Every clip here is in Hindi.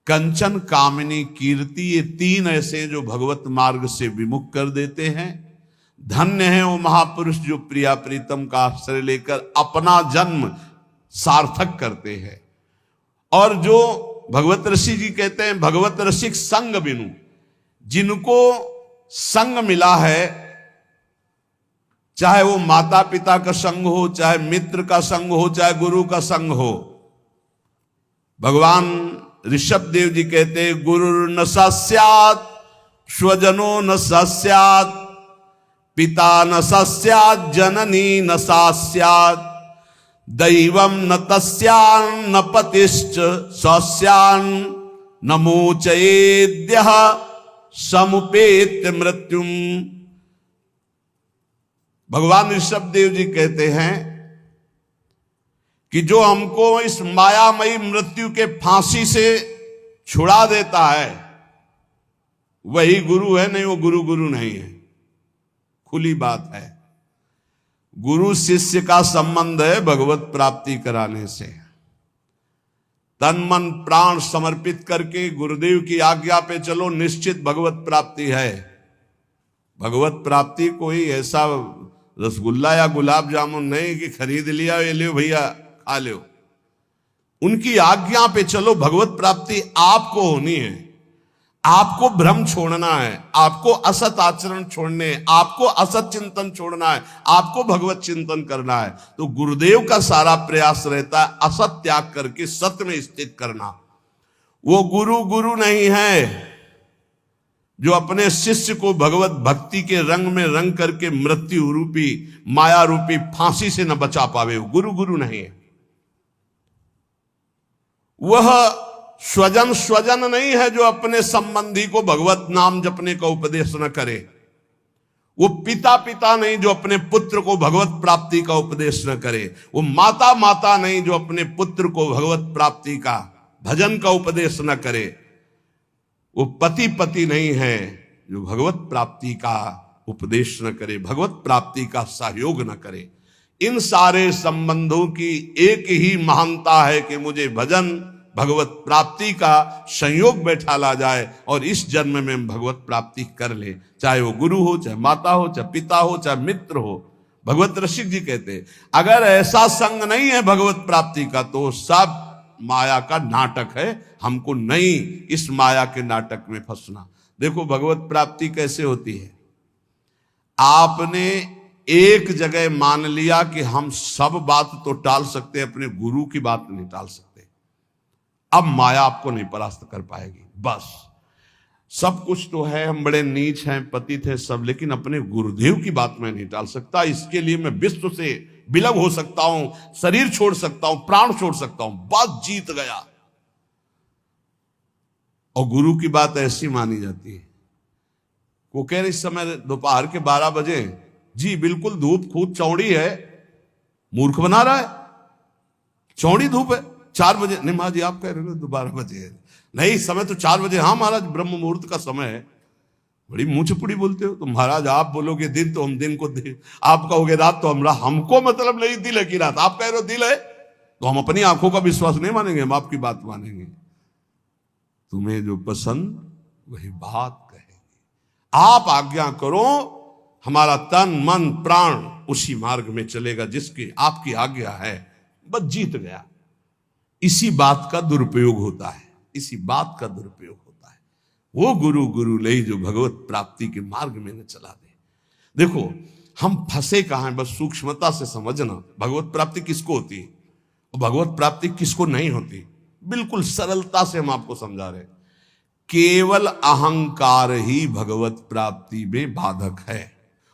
कंचन, कामिनी, कीर्ति, ये तीन ऐसे जो भगवत मार्ग से विमुख कर देते हैं। धन्य है वो महापुरुष जो प्रिया प्रीतम का आश्रय लेकर अपना जन्म सार्थक करते हैं। और जो भगवत ऋषि जी कहते हैं, भगवत रसिक संग बिनु, जिनको संग मिला है, चाहे वो माता पिता का संग हो, चाहे मित्र का संग हो, चाहे गुरु का संग हो। भगवान ऋषभ देव जी कहते हैं, गुरु न सस्यात् स्वजनो न सस्यात्, पिता न सस्यात् जननी न सस्यात्, दैवम न तस्यान् न पतिश्च सस्यान् न मोचयेद्यः समुपेत्य मृत्युम। भगवान ऋषभ देव जी कहते हैं कि जो हमको इस मायामयी मृत्यु के फांसी से छुड़ा देता है वही गुरु है, नहीं वो गुरु नहीं है। खुली बात है, गुरु शिष्य का संबंध है भगवत प्राप्ति कराने से। तन मन प्राण समर्पित करके गुरुदेव की आज्ञा पे चलो, निश्चित भगवत प्राप्ति है। भगवत प्राप्ति कोई ऐसा रसगुल्ला या गुलाब जामुन नहीं कि खरीद लिया, ये लो भैया खा लो। उनकी आज्ञा पे चलो, भगवत प्राप्ति आपको होनी है। आपको भ्रम छोड़ना है, आपको असत आचरण छोड़ने, आपको असत चिंतन छोड़ना है, आपको भगवत चिंतन करना है। तो गुरुदेव का सारा प्रयास रहता है असत त्याग करके सत्य में स्थित करना। वो गुरु नहीं है जो अपने शिष्य को भगवत भक्ति के रंग में रंग करके मृत्यु रूपी माया रूपी फांसी से न बचा पावे। वो गुरु नहीं है। वह स्वजन नहीं है जो अपने संबंधी को भगवत नाम जपने का उपदेश न करे। वो पिता नहीं जो अपने पुत्र को भगवत प्राप्ति का उपदेश न करे। वो माता नहीं जो अपने पुत्र को भगवत प्राप्ति का भजन का उपदेश न करे। वो पति नहीं है जो भगवत प्राप्ति का उपदेश न करे, भगवत प्राप्ति का सहयोग न करे। इन सारे संबंधों की एक ही महानता है कि मुझे भजन भगवत प्राप्ति का संयोग बैठा ला जाए और इस जन्म में भगवत प्राप्ति कर ले, चाहे वो गुरु हो, चाहे माता हो, चाहे पिता हो, चाहे मित्र हो। भगवत रसिक जी कहते हैं, अगर ऐसा संग नहीं है भगवत प्राप्ति का तो सब माया का नाटक है। हमको नहीं इस माया के नाटक में फंसना। देखो भगवत प्राप्ति कैसे होती है। आपने एक जगह मान लिया कि हम सब बात तो टाल सकते हैं, अपने गुरु की बात नहीं टाल सकते। अब माया आपको नहीं परास्त कर पाएगी। बस सब कुछ तो है, हम बड़े नीच हैं, पतित हैं सब, लेकिन अपने गुरुदेव की बात मैं नहीं टाल सकता। इसके लिए मैं विश्व से विलग हो सकता हूं, शरीर छोड़ सकता हूं, प्राण छोड़ सकता हूं, बस जीत गया। और गुरु की बात ऐसी मानी जाती है। वो कह रहे इस समय दोपहर के 12 बजे, जी बिल्कुल धूप खूब चौड़ी है, मूर्ख बना रहा है, चौड़ी धूप है। 4 बजे नहीं महाराज जी, आप कह रहे हो 12 बजे है। नहीं, समय तो 4 बजे। हाँ महाराज, ब्रह्म मुहूर्त का समय है। बड़ी मुंह चुपड़ी बोलते हो। तो महाराज आप बोलोगे दिन तो हम दिन को दिन, आप कहोगे रात तो हमरा, हमको मतलब नहीं दिल है कि रात। आप कह रहे हो दिल है तो हम अपनी आंखों का विश्वास नहीं मानेंगे, हम आपकी बात मानेंगे। तुम्हें जो पसंद वही बात कहेंगे। आप आज्ञा करो, हमारा तन मन प्राण उसी मार्ग में चलेगा जिसकी आपकी आज्ञा है। बस जीत गया। इसी बात का दुरुपयोग होता है, इसी बात का दुरुपयोग होता है। वो गुरु ले जो भगवत प्राप्ति के मार्ग में न चला दे। देखो हम फंसे कहां हैं, बस सूक्ष्मता से समझना। भगवत प्राप्ति किसको होती है और भगवत प्राप्ति किसको नहीं होती, बिल्कुल सरलता से हम आपको समझा रहे। केवल अहंकार ही भगवत प्राप्ति में बाधक है।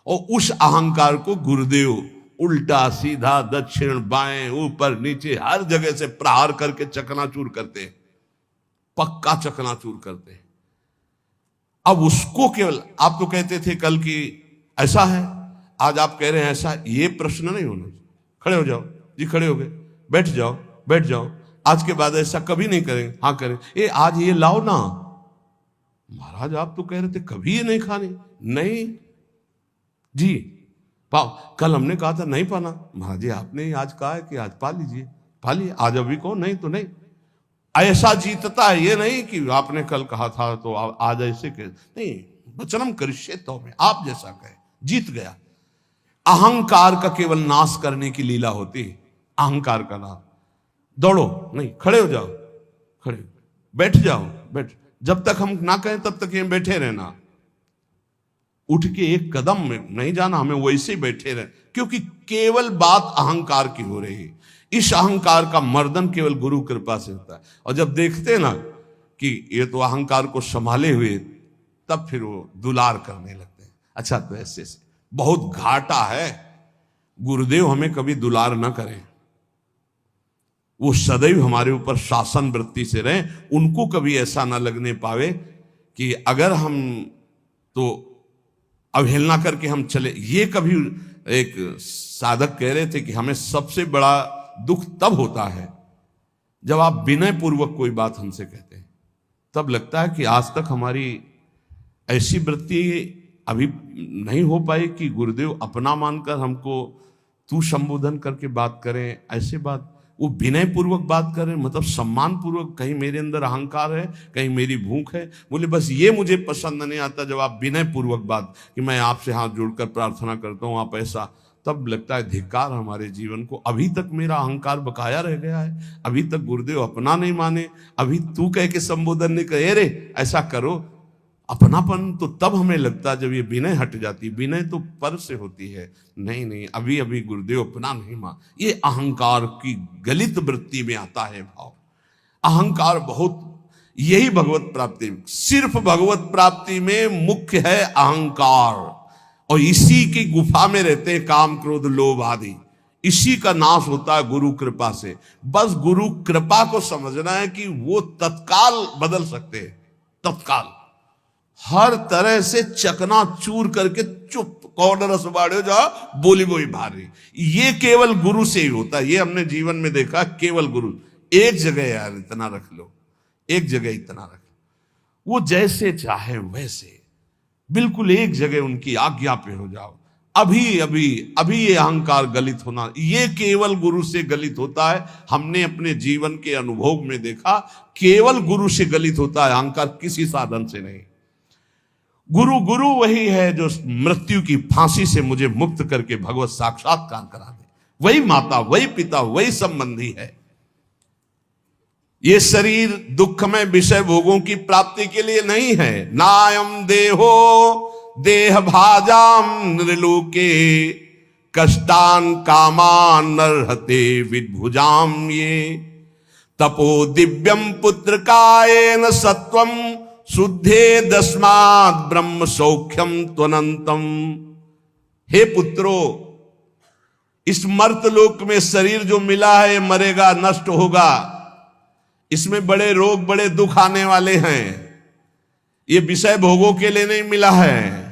और उस अहंकार को गुरुदेव उल्टा सीधा दक्षिण बाएं ऊपर नीचे हर जगह से प्रहार करके चकनाचूर करते हैं, पक्का चकनाचूर करते हैं। अब उसको केवल, आप तो कहते थे कल की ऐसा है, आज आप कह रहे हैं ऐसा। ये प्रश्न नहीं होना। खड़े हो जाओ जी, खड़े हो गए, बैठ जाओ। आज के बाद ऐसा कभी नहीं करेंगे। हाँ करें। ये आज ये लाओ ना। महाराज आप तो कह रहे थे कभी ये नहीं खानी। नहीं जी पाओ, कल हमने कहा था नहीं पाना। महाराज जी आपने आज कहा है कि आज पा लीजिए, पा लिए। आज अभी कहो नहीं तो नहीं। ऐसा जीतता है, ये नहीं कि आपने कल कहा था तो आज ऐसे कह, नहीं, वचनम करिष्ये तो में आप जैसा कहे, जीत गया। अहंकार का केवल नाश करने की लीला होती है, अहंकार का नाश। दौड़ो नहीं, खड़े हो जाओ, खड़े, बैठ जाओ, बैठ, जब तक हम ना कहें तब तक ये बैठे रहना, उठ के एक कदम में नहीं जाना, हमें वैसे ही बैठे रहे, क्योंकि केवल बात अहंकार की हो रही है। इस अहंकार का मर्दन केवल गुरु कृपा से होता है। और जब देखते ना कि ये तो अहंकार को संभाले हुए, तब फिर वो दुलार करने लगते हैं। अच्छा, तो ऐसे से बहुत घाटा है, गुरुदेव हमें कभी दुलार ना करें, वो सदैव हमारे ऊपर शासन वृत्ति से रहे, उनको कभी ऐसा ना लगने पावे कि अगर हम तो अवहेलना करके हम चले। ये कभी एक साधक कह रहे थे कि हमें सबसे बड़ा दुख तब होता है जब आप विनय पूर्वक कोई बात हमसे कहते हैं, तब लगता है कि आज तक हमारी ऐसी वृत्ति अभी नहीं हो पाई कि गुरुदेव अपना मानकर हमको तू संबोधन करके बात करें। ऐसे बात वो विनय पूर्वक बात करें, मतलब सम्मान पूर्वक। कहीं मेरे अंदर अहंकार है, कहीं मेरी भूख है। बोले बस ये मुझे पसंद नहीं आता जब आप विनय पूर्वक बात, कि मैं आपसे हाथ जोड़कर प्रार्थना करता हूँ, आप ऐसा, तब लगता है धिक्कार हमारे जीवन को। अभी तक मेरा अहंकार बकाया रह गया है, अभी तक गुरुदेव अपना नहीं माने, अभी तू कह के संबोधन नहीं करे, रे ऐसा करो। अपनापन तो तब हमें लगता है जब ये विनय हट जाती। विनय तो पर से होती है, नहीं नहीं, अभी अभी गुरुदेव अपना नहीं मान। ये अहंकार की गलित वृत्ति में आता है भाव। अहंकार बहुत, यही भगवत प्राप्ति, सिर्फ भगवत प्राप्ति में मुख्य है अहंकार, और इसी की गुफा में रहते हैं काम क्रोध लोभ आदि। इसी का नाश होता है गुरु कृपा से। बस गुरु कृपा को समझना है कि वो तत्काल बदल सकते हैं, तत्काल हर तरह से चकनाचूर करके चुप कौन रस बाड़े जा बोली वही भारी। ये केवल गुरु से ही होता है, ये हमने जीवन में देखा, केवल गुरु। एक जगह यार इतना रख लो, एक जगह इतना रख लो, वो जैसे चाहे वैसे, बिल्कुल एक जगह उनकी आज्ञा पे हो जाओ। अभी अभी अभी ये अहंकार गलित होना, ये केवल गुरु से गलित होता है। हमने अपने जीवन के अनुभव में देखा, केवल गुरु से गलित होता है अहंकार, किसी साधन से नहीं। गुरु गुरु वही है जो मृत्यु की फांसी से मुझे मुक्त करके भगवत साक्षात्कार करा दे। वही माता, वही पिता, वही संबंधी है। ये शरीर दुखमय विषय भोगों की प्राप्ति के लिए नहीं है। नायम देहो देह भाजाम नृलोके कष्टान कामान नरहते विद्भुजाम। ये तपो दिव्यम पुत्र कायेन सत्वम शुद्धे दस्मात् ब्रह्म सौख्यम त्वनंतम। हे पुत्रो, इस मर्तलोक में शरीर जो मिला है मरेगा, नष्ट होगा, इसमें बड़े रोग बड़े दुख आने वाले हैं। ये विषय भोगों के लिए नहीं मिला है,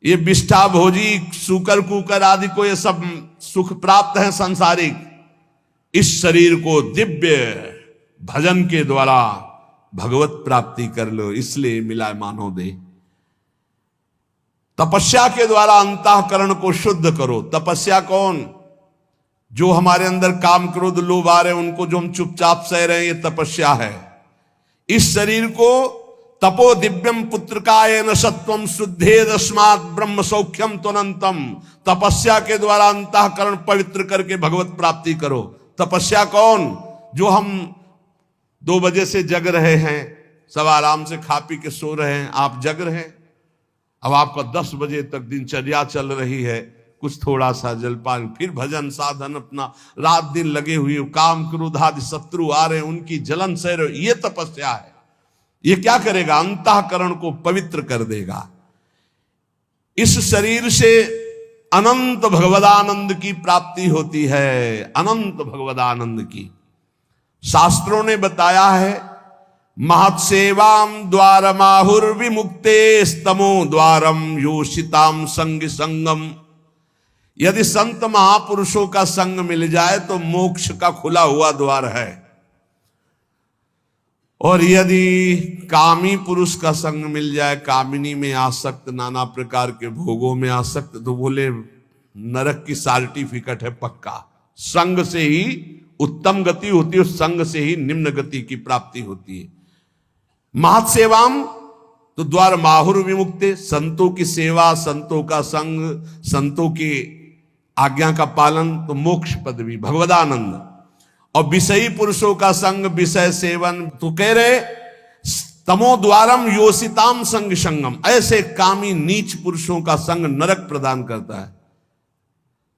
ये विष्ठा भोजी सूकर कुकर आदि को ये सब सुख प्राप्त है सांसारिक। इस शरीर को दिव्य भजन के द्वारा भगवत प्राप्ति कर लो, इसलिए मिला मानव दे। तपस्या के द्वारा अंतःकरण को शुद्ध करो। तपस्या कौन? जो हमारे अंदर काम क्रोध लोभ आ रहे हैं उनको जो हम चुपचाप सह रहे हैं, ये तपस्या है। इस शरीर को तपो दिव्यम पुत्रकायेन सत्वम शुद्धे दस्मात् ब्रह्म सौख्यम त्वनंतम। तपस्या के द्वारा अंतःकरण पवित्र करके भगवत प्राप्ति करो। तपस्या कौन? जो हम 2 बजे से जग रहे हैं, सब आराम से खा पी के सो रहे हैं, आप जग रहे हैं। अब आपका 10 बजे तक दिनचर्या चल रही है, कुछ थोड़ा सा जलपान, फिर भजन साधन, अपना रात दिन लगे हुए, काम क्रोध आदि शत्रु आ रहे हैं, उनकी जलन सह रहे, ये तपस्या है। ये क्या करेगा? अंतःकरण को पवित्र कर देगा। इस शरीर से अनंत भगवदानंद की प्राप्ति होती है, अनंत भगवदानंद की। शास्त्रों ने बताया है, महत्सेवाम द्वारमाहुर विमुक्ते स्तमो द्वारम योषिताम संग संगम। यदि संत महापुरुषों का संग मिल जाए तो मोक्ष का खुला हुआ द्वार है, और यदि कामी पुरुष का संग मिल जाए, कामिनी में आसक्त, नाना प्रकार के भोगों में आसक्त, तो बोले नरक की सर्टिफिकेट है पक्का। संग से ही उत्तम गति होती है, उस संग से ही निम्न गति की प्राप्ति होती है। महत सेवाम तो द्वार माहुर विमुक्ते, संतों की सेवा, संतों का संग, संतों की आज्ञा का पालन तो मोक्ष पदवी, भगवदानंद। और विषयी पुरुषों का संग, विषय सेवन तो कह रहे तमो द्वारम योसिताम संग संगम, ऐसे कामी नीच पुरुषों का संग नरक प्रदान करता है।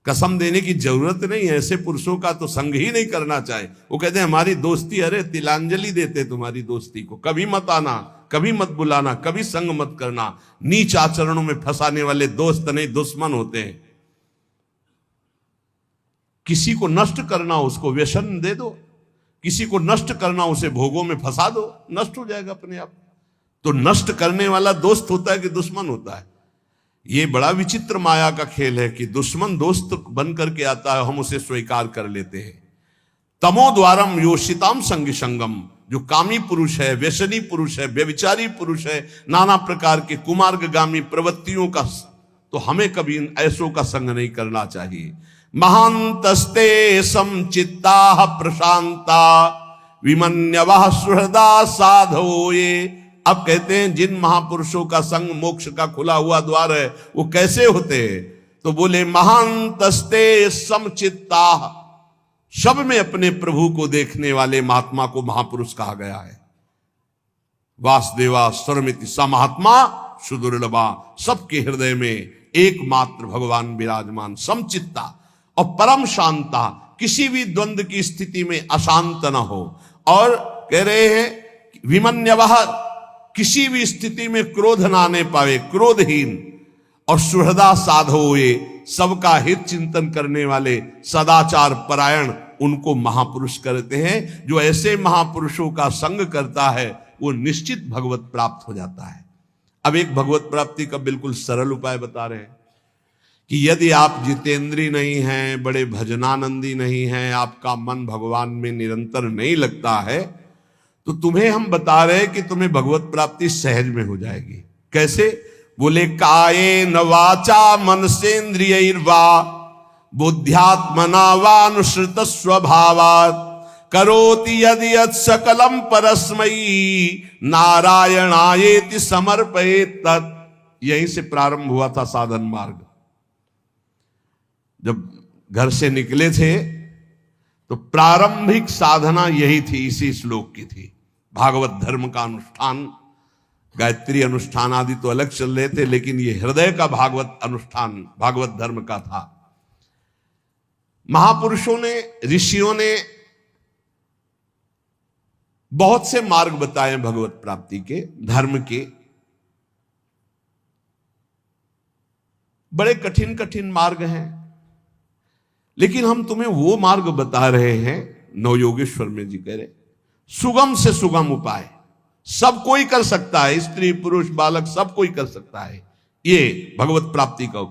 कसम देने की जरूरत नहीं है, ऐसे पुरुषों का तो संग ही नहीं करना चाहिए। वो कहते हैं हमारी दोस्ती, अरे तिलांजलि देते तुम्हारी दोस्ती को, कभी मत आना, कभी मत बुलाना, कभी संग मत करना। नीच आचरणों में फंसाने वाले दोस्त नहीं दुश्मन होते हैं। किसी को नष्ट करना उसको व्यसन दे दो, किसी को नष्ट करना उसे भोगों में फंसा दो, नष्ट हो जाएगा अपने आप। तो नष्ट करने वाला दोस्त होता है कि दुश्मन होता है? ये बड़ा विचित्र माया का खेल है कि दुश्मन दोस्त बन करके आता है, हम उसे स्वीकार कर लेते हैं। तमो द्वारम योषिताम संग संगम, जो कामी पुरुष है, व्यसनी पुरुष है, व्यभिचारी पुरुष है, नाना प्रकार के कुमार्गगामी प्रवृत्तियों का, तो हमें कभी ऐसों का संग नहीं करना चाहिए। महांतस्ते समचित्ता प्रशांता विमन्यवः सुहृदा साधो ये। अब कहते हैं जिन महापुरुषों का संग मोक्ष का खुला हुआ द्वार है, वो कैसे होते हैं? तो बोले महांतस्ते समचित्ता, सब में अपने प्रभु को देखने वाले महात्मा को महापुरुष कहा गया है। वासुदेवा सर्वमिति स महात्मा सुदुर्लभा, सबके हृदय में एकमात्र भगवान विराजमान, समचित्ता और परम शांता, किसी भी द्वंद्व की स्थिति में अशांत न हो। और कह रहे हैं विमन्यवः, किसी भी स्थिति में क्रोध ना आने पावे, क्रोधहीन। और सुहृदा साधो ये, सबका हित चिंतन करने वाले, सदाचार परायण, उनको महापुरुष कहते हैं। जो ऐसे महापुरुषों का संग करता है वो निश्चित भगवत प्राप्त हो जाता है। अब एक भगवत प्राप्ति का बिल्कुल सरल उपाय बता रहे हैं कि यदि आप जितेंद्री नहीं हैं, बड़े भजनानंदी नहीं हैं, आपका मन भगवान में निरंतर नहीं लगता है, तो तुम्हें हम बता रहे कि तुम्हें भगवत प्राप्ति सहज में हो जाएगी। कैसे? बोले काये न वाचा मनसेन्द्रियैर्वा बुद्ध्यात्मना वानुसृत स्वभावात् करोति यदि यत् सकलम परस्मयी नारायणायेति समर्पयेत् तत्। यहीं से प्रारंभ हुआ था साधन मार्ग। जब घर से निकले थे तो प्रारंभिक साधना यही थी, इसी श्लोक की थी। भागवत धर्म का अनुष्ठान, गायत्री अनुष्ठान आदि तो अलग चल रहे थे, लेकिन ये हृदय का भागवत अनुष्ठान भागवत धर्म का था। महापुरुषों ने, ऋषियों ने बहुत से मार्ग बताए भगवत प्राप्ति के, धर्म के। बड़े कठिन कठिन मार्ग हैं, लेकिन हम तुम्हें वो मार्ग बता रहे हैं, नवयोगेश्वर में जी कह रहे, सुगम से सुगम उपाय, सब कोई कर सकता है, स्त्री पुरुष बालक सब कोई कर सकता है। ये भगवत प्राप्ति का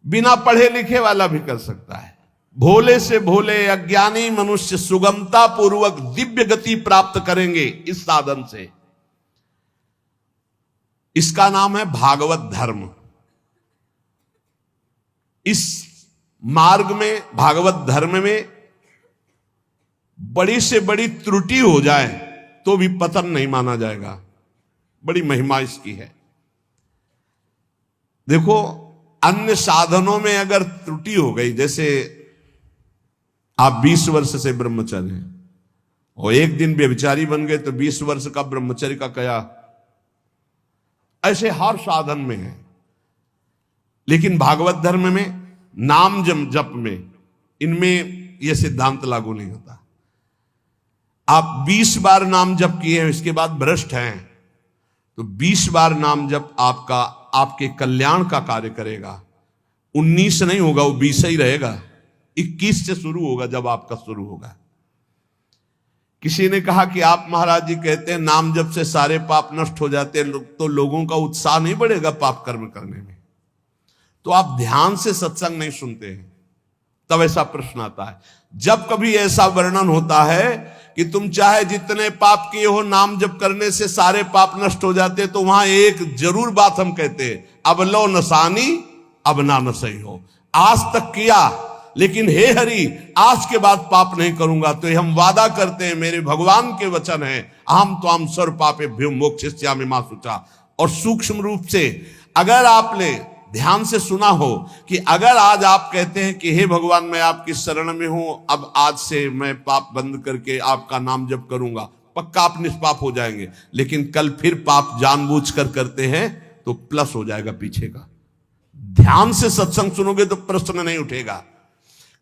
बिना पढ़े लिखे वाला भी कर सकता है। भोले से भोले अज्ञानी मनुष्य सुगमता पूर्वक दिव्य गति प्राप्त करेंगे इस साधन से। इसका नाम है भागवत धर्म। इस मार्ग में, भागवत धर्म में बड़ी से बड़ी त्रुटि हो जाए तो भी पतन नहीं माना जाएगा। बड़ी महिमा इसकी है। देखो, अन्य साधनों में अगर त्रुटि हो गई, जैसे आप 20 वर्ष से ब्रह्मचारी हैं और एक दिन व्यभिचारी बन गए तो 20 वर्ष का ब्रह्मचर्य का क्या, ऐसे हर साधन में है। लेकिन भागवत धर्म में, नाम जप में, इनमें यह सिद्धांत लागू नहीं होता। आप 20 बार नाम जप किए हैं, इसके बाद भ्रष्ट हैं, तो 20 बार नाम जप आपके कल्याण का कार्य करेगा। 19 नहीं होगा, वो 20 ही रहेगा। 21 से शुरू होगा जब आपका शुरू होगा। किसी ने कहा कि आप महाराज जी कहते हैं नाम जप से सारे पाप नष्ट हो जाते हैं, तो लोगों का उत्साह नहीं बढ़ेगा पाप कर्म करने में। तो आप ध्यान से सत्संग नहीं सुनते हैं, तब ऐसा प्रश्न आता है। जब कभी ऐसा वर्णन होता है कि तुम चाहे जितने पाप किए हो, नाम जप करने से सारे पाप नष्ट हो जाते, तो वहां एक जरूर बात हम कहते हैं, अब लो नसानी अब ना नसई हो। आज तक किया लेकिन हे हरि आज के बाद पाप नहीं करूंगा। तो हम वादा करते हैं, मेरे भगवान के वचन है, अहम त्वाम सर्व पापेभ्यो मोक्षयिष्यामि मा शुचा। और सूक्ष्म रूप से अगर आपने ध्यान से सुना हो कि अगर आज आप कहते हैं कि हे भगवान मैं आपकी शरण में हूं, अब आज से मैं पाप बंद करके आपका नाम जप करूंगा, पक्का आप निष्पाप हो जाएंगे। लेकिन कल फिर पाप जानबूझकर करते हैं तो प्लस हो जाएगा पीछे का। ध्यान से सत्संग सुनोगे तो प्रश्न नहीं उठेगा।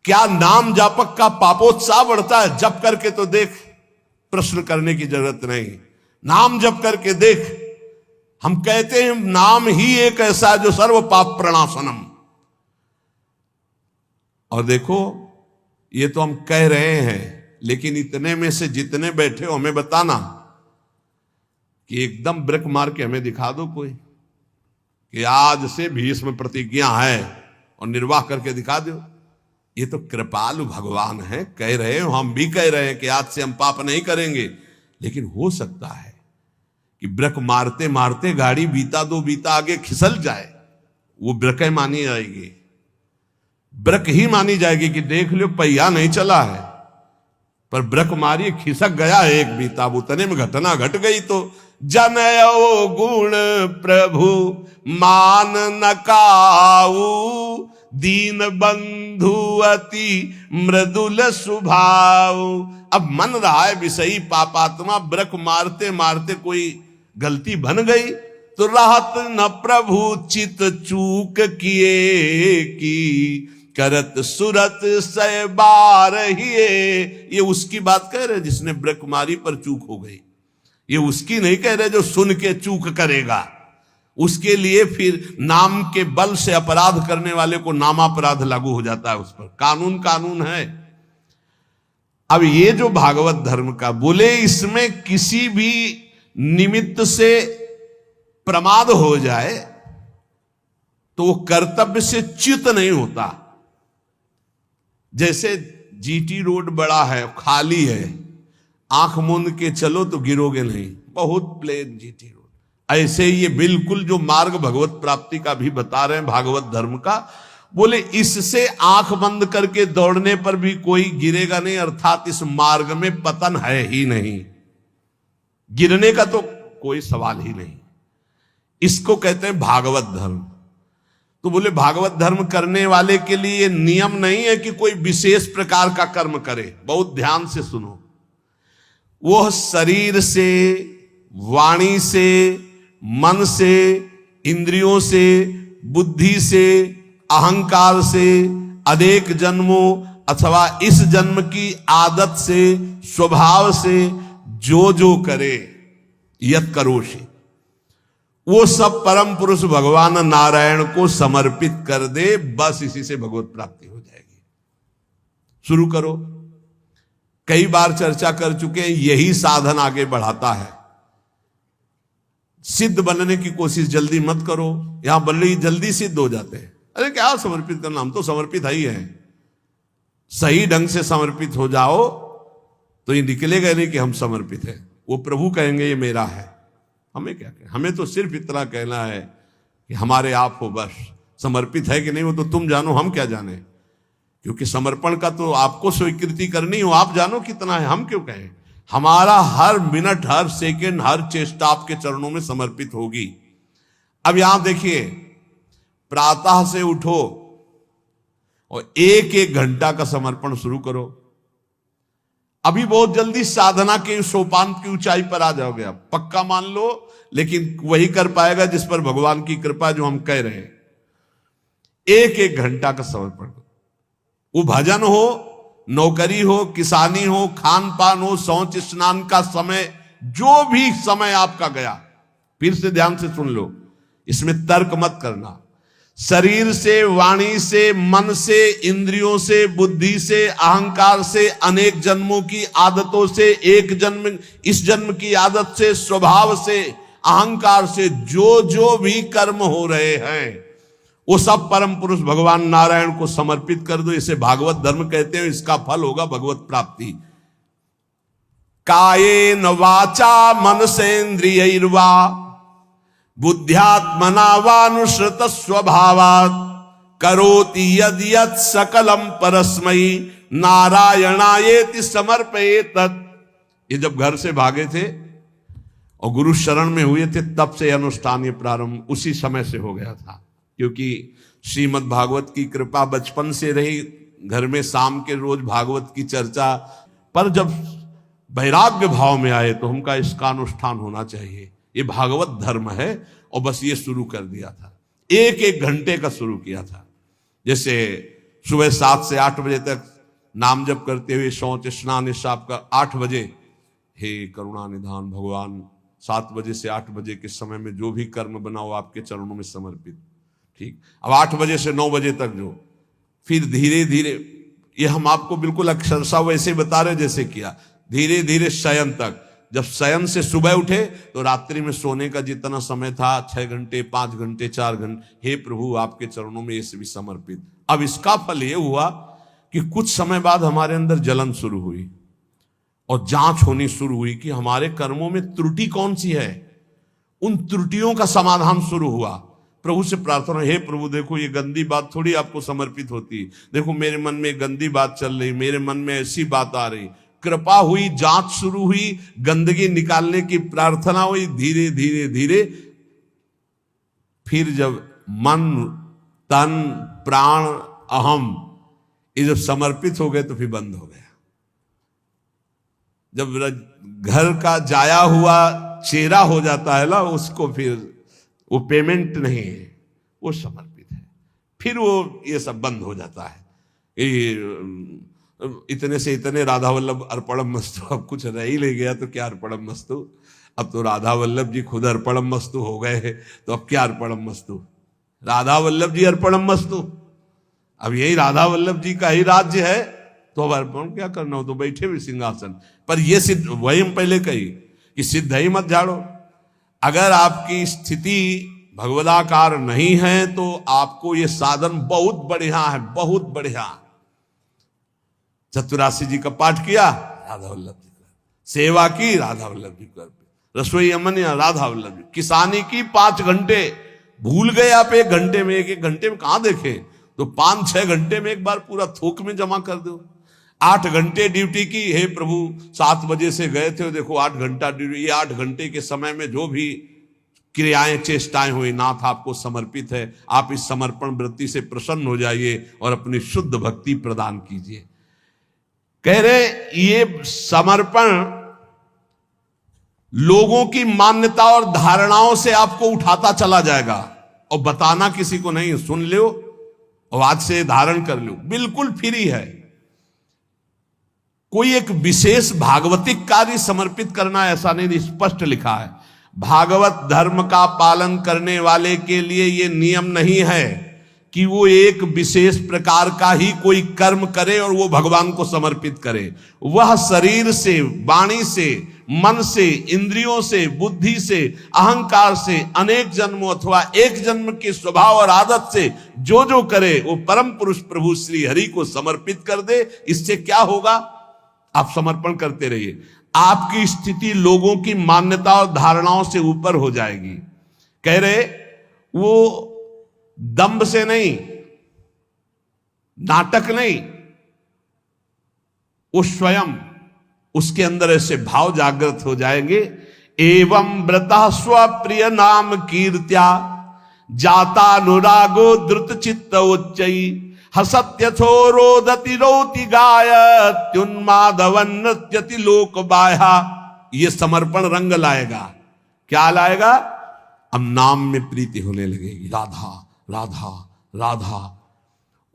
क्या नाम जापक का पापोत्साह बढ़ता है? जप करके तो देख, प्रश्न करने की जरूरत नहीं। नाम जप करके देख। हम कहते हैं नाम ही एक ऐसा है जो सर्व पाप प्रणाशनम। और देखो ये तो हम कह रहे हैं, लेकिन इतने में से जितने बैठे हो हमें बताना कि एकदम ब्रेक मार के हमें दिखा दो कोई कि आज से भीष्म प्रतिज्ञा है और निर्वाह करके दिखा दो। ये तो कृपालु भगवान है, कह रहे हो, हम भी कह रहे हैं कि आज से हम पाप नहीं करेंगे। लेकिन हो सकता है कि ब्रेक मारते मारते गाड़ी बीता दो बीता आगे खिसल जाए, वो ब्रेक मानी जाएगी, ब्रेक ही मानी जाएगी कि देख लो पहिया नहीं चला है, पर ब्रेक मारी खिसक गया एक बीता, उतने में घटना घट गई। तो जनयो गुण प्रभु मान न काऊ, दीन बंधु अति मृदुल स्वभाव। अब मन रहा है विषयी पापात्मा, ब्रक मारते मारते कोई गलती बन गई तो राहत न प्रभु चित चूक किए की, करत सुरत सय बार हिए। ये उसकी बात कह रहे जिसने ब्रक मारी पर चूक हो गई, ये उसकी नहीं कह रहे जो सुन के चूक करेगा। उसके लिए फिर नाम के बल से अपराध करने वाले को नामापराध लागू हो जाता है उस पर। कानून कानून है। अब ये जो भागवत धर्म का बोले, इसमें किसी भी निमित्त से प्रमाद हो जाए तो वो कर्तव्य से च्युत नहीं होता। जैसे जीटी रोड बड़ा है, खाली है, आंख मूंद के चलो तो गिरोगे नहीं, बहुत प्लेन जीटी रोड। ऐसे ये बिल्कुल जो मार्ग भगवत प्राप्ति का भी बता रहे हैं भागवत धर्म का, बोले इससे आंख बंद करके दौड़ने पर भी कोई गिरेगा नहीं, अर्थात इस मार्ग में पतन है ही नहीं, गिरने का तो कोई सवाल ही नहीं। इसको कहते हैं भागवत धर्म। तो बोले भागवत धर्म करने वाले के लिए नियम नहीं है कि कोई विशेष प्रकार का कर्म करे। बहुत ध्यान से सुनो, वो शरीर से, वाणी से, मन से, इंद्रियों से, बुद्धि से, अहंकार से, अनेक जन्मों अथवा इस जन्म की आदत से, स्वभाव से जो जो करे यत करोषि, वो सब परम पुरुष भगवान नारायण को समर्पित कर दे, बस इसी से भगवत प्राप्ति हो जाएगी। शुरू करो। कई बार चर्चा कर चुके हैं, यही साधन आगे बढ़ाता है। सिद्ध बनने की कोशिश जल्दी मत करो, यहां बल्ले जल्दी सिद्ध हो जाते हैं। अरे क्या समर्पित करना, हम तो समर्पित ही हैं। सही ढंग से समर्पित हो जाओ तो ये निकलेगा नहीं कि हम समर्पित हैं। वो प्रभु कहेंगे ये मेरा है। हमें क्या कहें, हमें तो सिर्फ इतना कहना है कि हमारे आप हो, बस। समर्पित है कि नहीं वो तो तुम जानो, हम क्या जाने। क्योंकि समर्पण का तो आपको स्वीकृति करनी हो, आप जानो कितना है, हम क्यों कहें। हमारा हर मिनट, हर सेकंड, हर चेष्टा आपके चरणों में समर्पित होगी। अब यहां देखिए, प्रातः से उठो और एक एक घंटा का समर्पण शुरू करो। अभी बहुत जल्दी साधना के सोपान की ऊंचाई पर आ जाओगे आप, पक्का मान लो। लेकिन वही कर पाएगा जिस पर भगवान की कृपा, जो हम कह रहे हैं। एक एक घंटा का समर्पण, वो भजन हो, नौकरी हो, किसानी हो, खान पान हो, शौच स्नान का समय, जो भी समय आपका गया, फिर से ध्यान से सुन लो, इसमें तर्क मत करना। शरीर से, वाणी से, मन से, इंद्रियों से, बुद्धि से, अहंकार से, अनेक जन्मों की आदतों से, एक जन्म, इस जन्म की आदत से, स्वभाव से, अहंकार से जो जो भी कर्म हो रहे हैं, वो सब परम पुरुष भगवान नारायण को समर्पित कर दो। इसे भागवत धर्म कहते हैं। इसका फल होगा भगवत प्राप्ति। कायेन वाचा मनसेन्द्रियैर्वा बुद्ध्यात्मना वानुसृत स्वभावात् करोति यद यद सकलम परस्मयी नारायणायेति समर्पयेत। ये जब घर से भागे थे और गुरु शरण में हुए थे, तब से अनुष्ठान ये प्रारंभ उसी समय से हो गया था। क्योंकि श्रीमद् भागवत की कृपा बचपन से रही, घर में शाम के रोज भागवत की चर्चा। पर जब वैराग्य भाव में आए तो हमका इसका अनुष्ठान होना चाहिए, ये भागवत धर्म है। और बस ये शुरू कर दिया था, एक एक घंटे का शुरू किया था। जैसे सुबह 7 से 8 बजे तक नाम जप करते हुए शौच स्नान हिसाब का 8 बजे, हे करुणा निधान भगवान, 7 बजे से 8 बजे के समय में जो भी कर्म बनाओ आपके चरणों में समर्पित। ठीक, अब 8 बजे से 9 बजे तक जो, फिर धीरे धीरे, ये हम आपको बिल्कुल अक्षरशः वैसे बता रहे जैसे किया, धीरे धीरे शयन तक। जब शयन से सुबह उठे तो रात्रि में सोने का जितना समय था, 6 घंटे 5 घंटे 4 घंटे, हे प्रभु आपके चरणों में ये भी समर्पित। अब इसका फल ये हुआ कि कुछ समय बाद हमारे अंदर जलन शुरू हुई और जांच होनी शुरू हुई कि हमारे कर्मों में त्रुटि कौन सी है। उन त्रुटियों का समाधान शुरू हुआ। प्रभु से प्रार्थना, हे प्रभु देखो ये गंदी बात थोड़ी आपको समर्पित होती, देखो मेरे मन में गंदी बात चल रही, मेरे मन में ऐसी बात आ रही। कृपा हुई, जांच शुरू हुई, गंदगी निकालने की प्रार्थना हुई। धीरे धीरे धीरे फिर जब मन तन प्राण अहम ये जब समर्पित हो गए तो फिर बंद हो गया। जब घर का जाया हुआ चेहरा हो जाता है ना, उसको फिर वो पेमेंट नहीं है, वो समर्पित है, फिर वो ये सब बंद हो जाता है। इतने से इतने राधा वल्लभ अर्पणम मस्तु, अब कुछ रह ही ले गया तो क्या अर्पणम मस्तु। अब तो राधा वल्लभ जी खुद अर्पणम मस्तु हो गए हैं, तो अब क्या अर्पणम मस्तु, राधा वल्लभ जी अर्पणम मस्तु। अब यही राधा वल्लभ जी का ही राज्य है, तो अब अर्पण क्या करना हो, तो बैठे भी सिंहासन पर। ये सिद्ध, वही हम पहले कही कि सिद्ध ही मत झाड़ो। अगर आपकी स्थिति भगवदाकार नहीं है तो आपको ये साधन बहुत बढ़िया है, बहुत बढ़िया। चतुरासी जी का पाठ किया, राधा वल्लभ जी कर, सेवा की राधा वल्लभ जी कर, रसोई अमन या राधा वल्लभ जी, किसानी की 5 घंटे, भूल गए आप 1 घंटे में, 1 घंटे में कहां देखे, तो 5-6 घंटे में एक बार पूरा थोक में जमा कर दो। 8 घंटे ड्यूटी की, हे प्रभु 7 बजे से गए थे, देखो 8 घंटा ड्यूटी, ये 8 घंटे के समय में जो भी क्रियाएं चेष्टाएं हुई नाथ आपको समर्पित है। आप इस समर्पण वृत्ति से प्रसन्न हो जाइए और अपनी शुद्ध भक्ति प्रदान कीजिए। कह रहे ये समर्पण लोगों की मान्यता और धारणाओं से आपको उठाता चला जाएगा, और बताना किसी को नहीं, सुन लो और आज से धारण कर लो, बिल्कुल फ्री है। कोई एक विशेष भागवतिक कार्य समर्पित करना ऐसा नहीं, स्पष्ट लिखा है। भागवत धर्म का पालन करने वाले के लिए यह नियम नहीं है कि वो एक विशेष प्रकार का ही कोई कर्म करे और वो भगवान को समर्पित करे। वह शरीर से, वाणी से, मन से, इंद्रियों से, बुद्धि से, अहंकार से अनेक जन्मों अथवा एक जन्म के स्वभाव और आदत से जो जो करे वो परम पुरुष प्रभु श्री हरि को समर्पित कर दे। इससे क्या होगा, आप समर्पण करते रहिए, आपकी स्थिति लोगों की मान्यता और धारणाओं से ऊपर हो जाएगी। कह रहे वो दंभ से नहीं, नाटक नहीं, वो स्वयं उसके अंदर ऐसे भाव जागृत हो जाएंगे। एवं व्रता स्वप्रिय नाम कीर्त्या जाता अनुरागो द्रुत चित्त उच्चई हसत्यथो रोदति रोति गायत्युन्मादवन नृत्यति लोक बाह्या। ये समर्पण रंग लाएगा, क्या लाएगा, अब नाम में प्रीति होने लगेगी, राधा राधा राधा।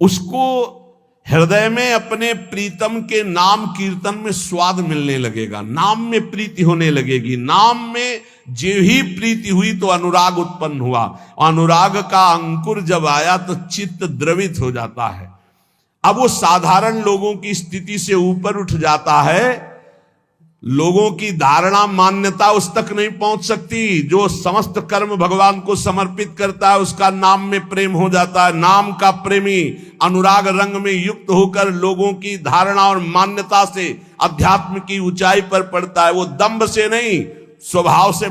उसको हृदय में अपने प्रीतम के नाम कीर्तन में स्वाद मिलने लगेगा, नाम में प्रीति होने लगेगी। नाम में जो ही प्रीति हुई तो अनुराग उत्पन्न हुआ, अनुराग का अंकुर जब आया तो चित्त द्रवित हो जाता है। अब वो साधारण लोगों की स्थिति से ऊपर उठ जाता है, लोगों की धारणा मान्यता उस तक नहीं पहुंच सकती। जो समस्त कर्म भगवान को समर्पित करता है उसका नाम में प्रेम हो जाता है। नाम का प्रेमी अनुराग रंग में युक्त होकर लोगों की धारणा और मान्यता से अध्यात्म की ऊंचाई पर पड़ता है। वो दंभ से नहीं, स्वभाव से